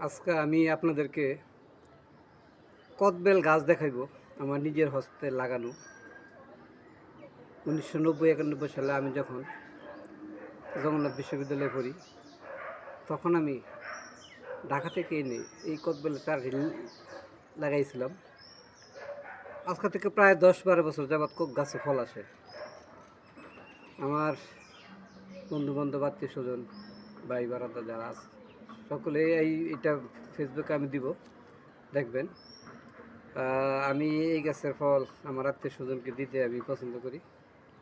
আজকে আমি আপনাদেরকে কদবেল গাছ দেখাইব আমার নিজের হস্তে লাগানো। 1990-91 সালে আমি যখন জগন্নাথ বিশ্ববিদ্যালয়ে পড়ি, তখন আমি ঢাকা থেকে এনে এই কদবেলের চারাটি লাগাইছিলাম। আজকে থেকে প্রায় 10-12 বছর যাবৎ গাছে ফল আসে। আমার বন্ধুবান্ধব, আত্মীয় স্বজন, ভাই বারাদা যারা আছে সকলে এটা ফেসবুকে আমি দিব, দেখবেন। আমি এই গাছের ফল আমার আত্মীয় স্বজনকে দিতে আমি পছন্দ করি,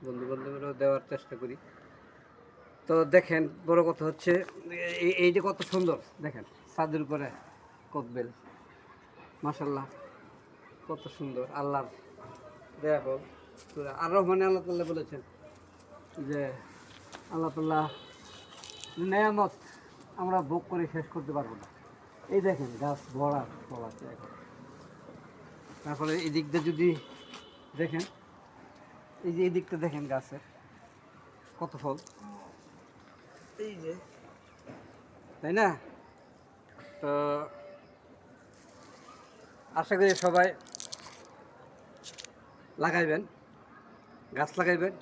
বন্ধু বান্ধবেরও দেওয়ার চেষ্টা করি। তো দেখেন, বড় কথা হচ্ছে এই যে কত সুন্দর, দেখেন ছাদের উপরে কদবেল, মাশাল্লাহ কত সুন্দর আল্লাহর দেয়া ফল। আর রহমানে আল্লাহ তাল্লাহ বলেছেন যে আল্লাহ তাল্লাহ নেয়ামত আমরা ভোগ করে শেষ করতে পারবো না। এই দেখেন গাছ ভরা ফল আছে এখন। তারপরে এই দিক দিয়ে যদি দেখেন, এই যে এই দিকটা দেখেন গাছের কত ফল, এই যে, তাই না? তো আশা করি সবাই লাগাইবেন, গাছ লাগাইবেন,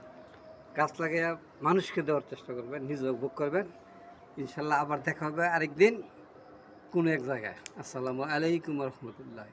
গাছ লাগাইয়া মানুষকে দেওয়ার চেষ্টা করবেন, নিজেও ভোগ করবেন। ইনশাল্লাহ আবার দেখা হবে আরেকদিন কোনো এক জায়গায়। আসসালামু আলাইকুম রহমতুল্লাহ।